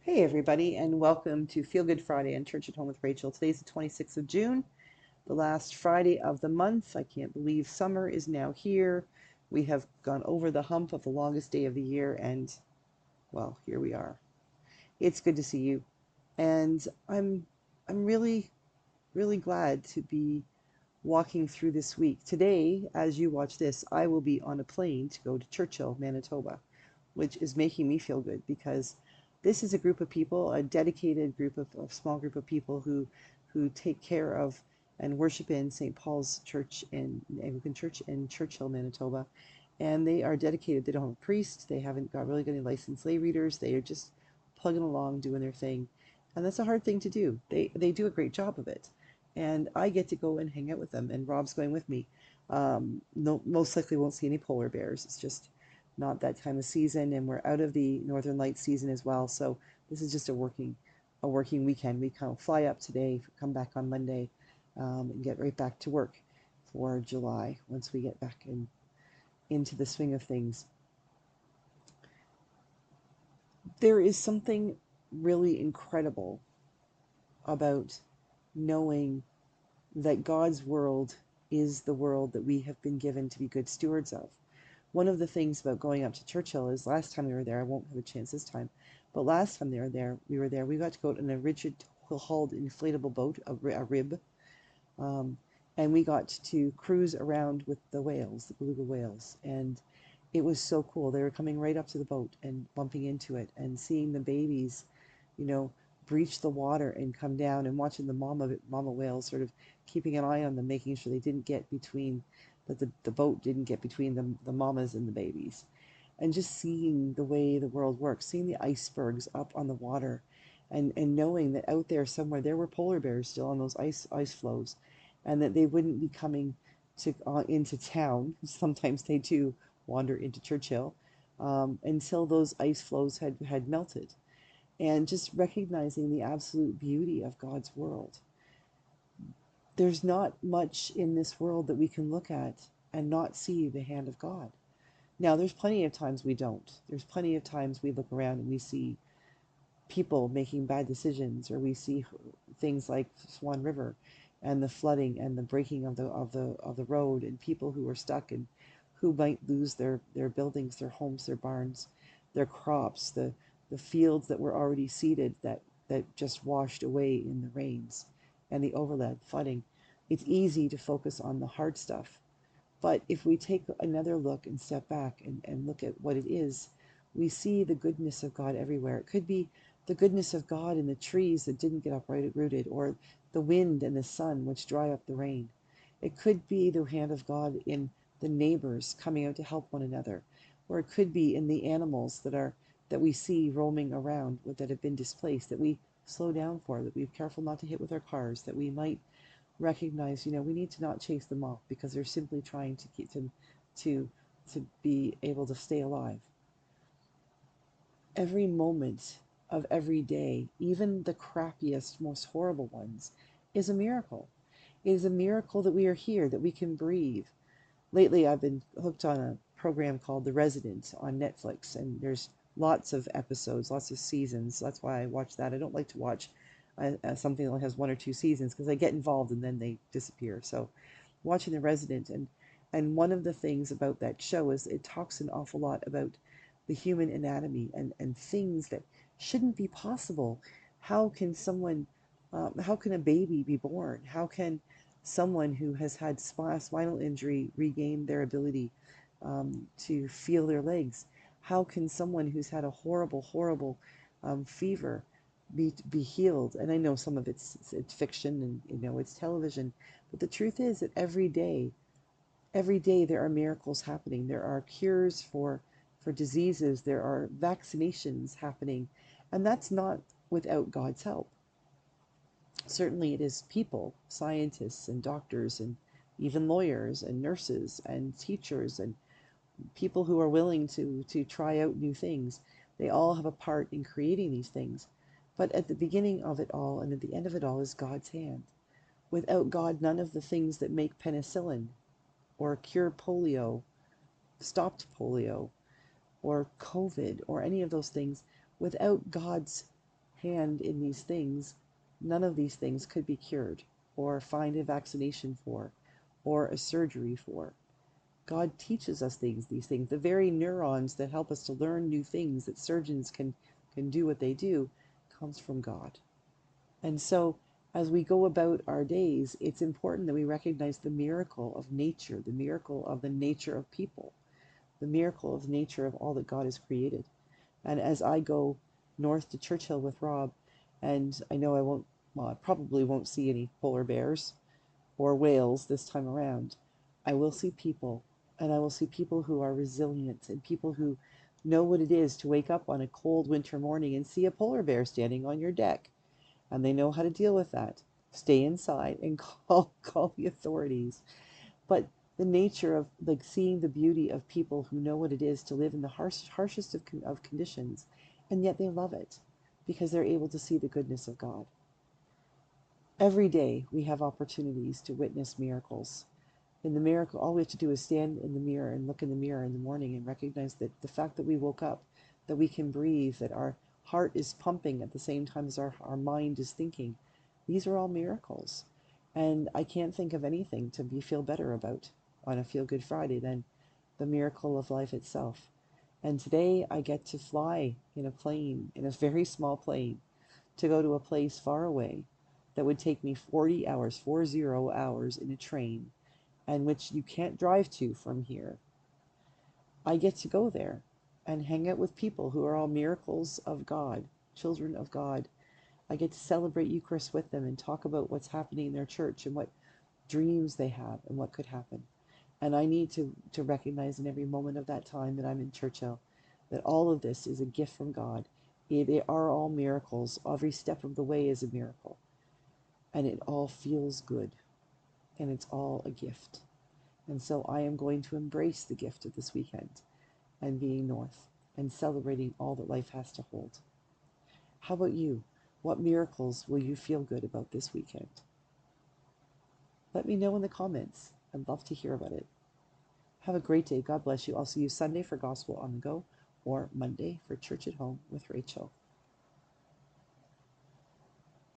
Hey everybody, and welcome to Feel Good Friday on Church at Home with Rachel. Today's the 26th of June, the last Friday of the month. I can't believe summer is now here. We have gone over the hump of the longest day of the year, and well, here we are. It's good to see you, and I'm really glad to be walking through this week. Today, as you watch this, I will be on a plane to go to Churchill, Manitoba, which is making me feel good because this is a group of people, a dedicated group of small group of people who take care of and worship in St. Paul's Church in Anglican Church in Churchill, Manitoba. And they are dedicated. They don't have a priest. They haven't got really got any licensed lay readers. They are just plugging along, doing their thing. And that's a hard thing to do. They do a great job of it. And I get to go and hang out with them. And Rob's going with me. No, most likely won't see any polar bears. It's just not that time of season, and we're out of the Northern Lights season as well. So this is just a working weekend. We kind of fly up today, come back on Monday, and get right back to work for July once we get back into the swing of things. There is something really incredible about knowing that God's world is the world that we have been given to be good stewards of. One of the things about going up to Churchill is last time we were there, I won't have a chance this time, but last time we got to go in a rigid hulled inflatable boat, a rib, um, and we got to cruise around with the whales, the beluga whales, and it was so cool. They were coming right up to the boat and bumping into it and seeing the babies, you know, breach the water and come down and watching the mama whales sort of keeping an eye on them, making sure they didn't get between that the boat didn't get between the mamas and the babies. And just seeing the way the world works, seeing the icebergs up on the water and knowing that out there somewhere there were polar bears still on those ice floes and that they wouldn't be coming into town. Sometimes they do wander into Churchill until those ice floes had melted. And just recognizing the absolute beauty of God's world. There's not much in this world that we can look at and not see the hand of God. Now, there's plenty of times we don't. There's plenty of times we look around and we see people making bad decisions, or we see things like Swan River and the flooding and the breaking of the road, and people who are stuck and who might lose their buildings, their homes, their barns, their crops, the fields that were already seeded that just washed away in the rains and the overland flooding. It's easy to focus on the hard stuff, but if we take another look and step back and look at what it is, we see the goodness of God everywhere. It could be the goodness of God in the trees that didn't get uprooted, or the wind and the sun which dry up the rain. It could be the hand of God in the neighbors coming out to help one another, or it could be in the animals that we see roaming around that have been displaced, that we slow down for, that we're careful not to hit with our cars, that we might recognize, we need to not chase them off because they're simply trying to keep them to be able to stay alive. Every moment of every day, even the crappiest, most horrible ones, is a miracle. It is a miracle that we are here, that we can breathe. Lately, I've been hooked on a program called The Resident on Netflix, and there's lots of episodes, lots of seasons. That's why I watch that. I don't like to watch something that only has one or two seasons because I get involved and then they disappear. So, watching The Resident, and one of the things about that show is it talks an awful lot about the human anatomy and things that shouldn't be possible. How can how can a baby be born? How can someone who has had spinal injury regain their ability to feel their legs? How can someone who's had a horrible fever be healed? And I know some of it's fiction and it's television, but the truth is that every day there are miracles happening. There are cures for diseases. There are vaccinations happening, and that's not without God's help. Certainly, it is people, scientists and doctors, and even lawyers and nurses and teachers and people who are willing to try out new things. They all have a part in creating these things. But at the beginning of it all and at the end of it all is God's hand. Without God, none of the things that make penicillin or cure polio, stopped polio, or COVID, or any of those things, without God's hand in these things, none of these things could be cured or find a vaccination for or a surgery for. God teaches us these things. The very neurons that help us to learn new things that surgeons can do what they do comes from God. And so as we go about our days, it's important that we recognize the miracle of nature, the miracle of the nature of people, the miracle of the nature of all that God has created. And as I go north to Churchill with Rob, and I know I probably won't see any polar bears or whales this time around, I will see people, and I will see people who are resilient and people who know what it is to wake up on a cold winter morning and see a polar bear standing on your deck, and they know how to deal with that. Stay inside and call the authorities. But the nature of like seeing the beauty of people who know what it is to live in the harshest of conditions, and yet they love it because they're able to see the goodness of God. Every day we have opportunities to witness miracles. In the miracle, all we have to do is stand in the mirror and look in the mirror in the morning and recognize that the fact that we woke up, that we can breathe, that our heart is pumping at the same time as our mind is thinking, these are all miracles. And I can't think of anything to feel better about on a Feel Good Friday than the miracle of life itself. And today I get to fly in a plane, in a very small plane, to go to a place far away that would take me 40 hours, 40 hours in a train, and which you can't drive to from here. I get to go there and hang out with people who are all miracles of God, children of God. I get to celebrate Eucharist with them and talk about what's happening in their church and what dreams they have and what could happen. And I need to recognize in every moment of that time that I'm in Churchill that all of this is a gift from God. They are all miracles. Every step of the way is a miracle. And it all feels good. And it's all a gift. And so I am going to embrace the gift of this weekend and being north and celebrating all that life has to hold. How about you? What miracles will you feel good about this weekend? Let me know in the comments. I'd love to hear about it. Have a great day. God bless you. I'll see you Sunday for Gospel on the Go or Monday for Church at Home with Rachel.